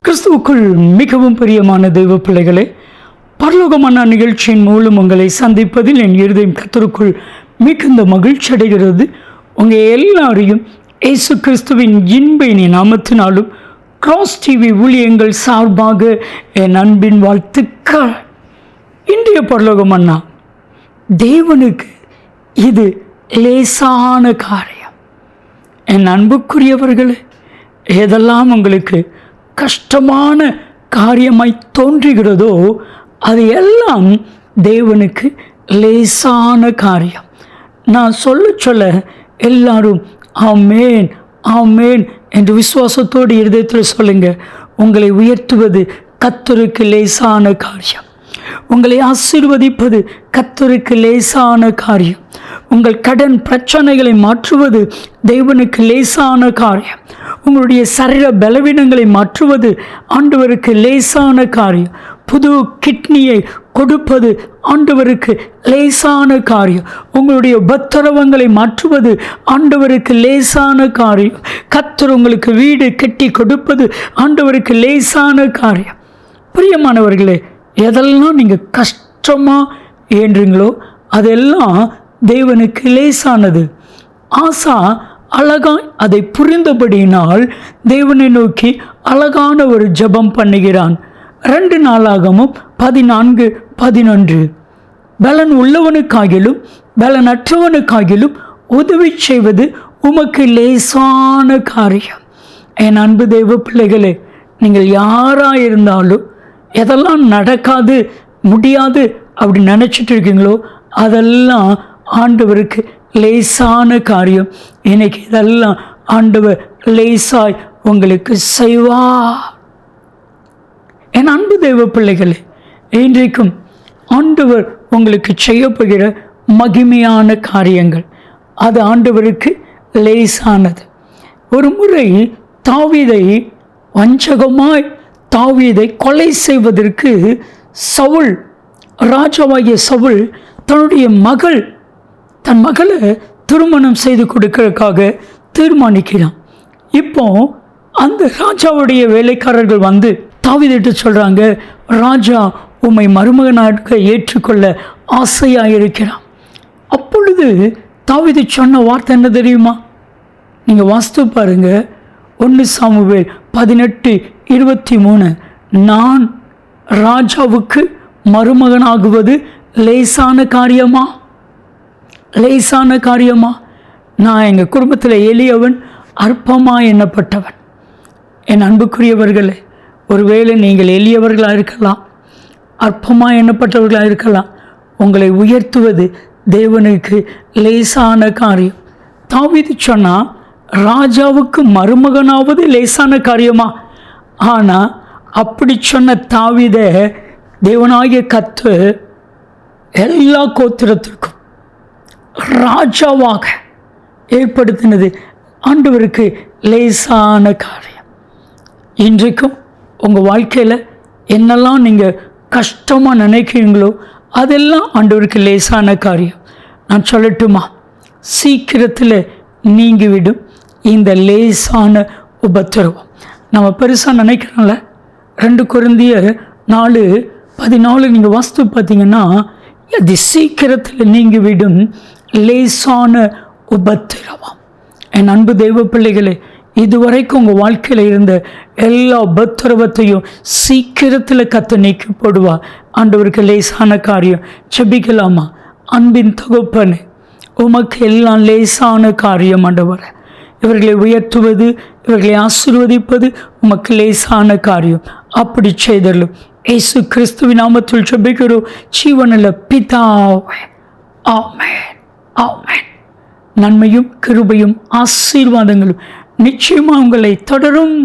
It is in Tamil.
கிறிஸ்துவுக்குள் மிகவும் பிரியமான தெய்வ பிள்ளைகளே, பரலோகமான நிகழ்ச்சியின் மூலம் உங்களை சந்திப்பதில் என் இருதயம் கர்த்தருக்குள் மிகுந்த மகிழ்ச்சி அடைகிறது. உங்கள் எல்லாரையும் இயேசு கிறிஸ்துவின் இன்பையினி நாமத்தினாலும் கிராஸ் டிவி ஊழியங்கள் சார்பாக என் அன்பின் வாழ்த்துக்கள். இன்றைய பரலோகமன்னா, தேவனுக்கு இது லேசான காரியம். என் அன்புக்குரியவர்களே, எதெல்லாம் உங்களுக்கு கஷ்டமான காரியமாய் தோன்றுகிறதோ அது எல்லாம் தேவனுக்கு லேசான காரியம். நான் சொல்ல எல்லாரும் ஆமேன் ஆமேன் என்று விசுவாசத்தோடு இருதயத்தில் சொல்லுங்க. உங்களை உயர்த்துவது கர்த்தருக்கு லேசான காரியம். உங்களை ஆசீர்வதிப்பது கர்த்தருக்கு லேசான காரியம். உங்கள் கடன் பிரச்சனைகளை மாற்றுவது தேவனுக்கு லேசான காரியம். உங்களுடைய சரீர பலவீனங்களை மாற்றுவது ஆண்டவருக்கு லேசான காரியம். புது கிட்னியை கொடுப்பது ஆண்டவருக்கு லேசான காரியம். உங்களுடைய உபத்திரவங்களை மாற்றுவது ஆண்டவருக்கு லேசான காரியம். கர்த்தர் உங்களுக்கு வீடு கட்டி கொடுப்பது ஆண்டவருக்கு லேசான காரியம். பிரியமானவர்களே, எதெல்லாம் நீங்கள் கஷ்டமாக ஏன்றீங்களோ அதெல்லாம் தேவனுக்கு லேசானது. ஆசா அழகாய் அதை புரிந்தபடியினால் தேவனை நோக்கி அழகான ஒரு ஜெபம் பண்ணுகிறான். 2 நாளாகமும் 14:11 பலன் உள்ளவனுக்காகிலும் பலனற்றவனுக்காகிலும் உதவி செய்வது உமக்கு லேசான காரியம். என் அன்பு தெய்வ பிள்ளைகளே, நீங்கள் யாராக இருந்தாலும் எதெல்லாம் நடக்காது முடியாது அப்படி நினச்சிட்டு இருக்கீங்களோ அதெல்லாம் ஆண்டவருக்கு லேசான காரியம். இன்னைக்கு இதெல்லாம் ஆண்டவர் லேசாய் உங்களுக்கு செய்வார். என் அன்பு தெய்வ பிள்ளைகளே, இன்றைக்கும் ஆண்டவர் உங்களுக்கு செய்யப்படுகிற மகிமையான காரியங்கள் அது ஆண்டவருக்கு லேசானது. ஒரு முறை தாவீதை வஞ்சகமாய் தாவீதை கொலை செய்வதற்கு சவுல், ராஜாவாகிய சவுல் தன் மகளை திருமணம் செய்து கொடுக்கறதுக்காக தீர்மானிக்கிறான். இப்போ அந்த ராஜாவுடைய வேலைக்காரர்கள் வந்து தாவீதிட்ட சொல்கிறாங்க, ராஜா உம்மை மருமகனாக ஏற்றுக்கொள்ள ஆசையாக இருக்கிறான். அப்பொழுது தாவீது சொன்ன வார்த்தை என்ன தெரியுமா? நீங்கள் வாஸ்து பாருங்க, 1 சாமுவேல் 18:23. நான் ராஜாவுக்கு மருமகனாகுவது லேசான காரியமா? லேசான காரியமா? நான் எங்கள் குடும்பத்தில் எளியவன், அற்பமாக எண்ணப்பட்டவன். என் அன்புக்குரியவர்களே, ஒருவேளை நீங்கள் எளியவர்களாக இருக்கலாம், அற்பமாக எண்ணப்பட்டவர்களாக இருக்கலாம். உங்களை உயர்த்துவது தேவனுக்கு லேசான காரியம். தாவீது சொன்னால் ராஜாவுக்கு மருமகனாவது லேசான காரியமா? ஆனால் அப்படி சொன்ன தாவீதை தேவனாகிய கர்த்தர் எல்லா கோத்திரத்திற்கும் ராஜாவாக ஏற்படுத்தினது ஆண்டவருக்கு லேசான காரியம். இன்றைக்கும் உங்கள் வாழ்க்கையில் என்னெல்லாம் நீங்கள் கஷ்டமாக நினைக்கிறீங்களோ அதெல்லாம் ஆண்டவருக்கு லேசான காரியம். நான் சொல்லட்டுமா? சீக்கிரத்தில் நீங்கிவிடும் இந்த லேசான உபத்திரவம். நம்ம பெருசாக நினைக்கிறோம்ல. 2 கொரிந்தியர் 4:14 நீங்கள் வாஸ்து பார்த்தீங்கன்னா, அது சீக்கிரத்தில் நீங்கிவிடும் லேசான உபத்திரவம். என் அன்பு தெய்வ பிள்ளைகளே, இதுவரைக்கும் உங்கள் வாழ்க்கையில் இருந்த எல்லா உபத்திரவத்தையும் சீக்கிரத்தில் கர்த்தர் நீக்கி போடுவார். ஆண்டவருக்கு லேசான காரியம். ஜெபிக்கலாமா? அன்பின் தகப்பனே, உமக்கு எல்லாம் லேசான காரியம் ஆண்டவரே. இவர்களை உயர்த்துவது, இவர்களை ஆசீர்வதிப்பது உமக்கு லேசான காரியம். அப்படி செய்தலும் இயேசு கிறிஸ்துவின் நாமத்தில் ஜெபிக்கிறோம் ஜீவனுள்ள பிதாவே, ஆமென் ஆமென். நன்மையும் கிருபையும் ஆசீர்வாதங்களும் நிச்சயமாக உங்களை தொடரும்.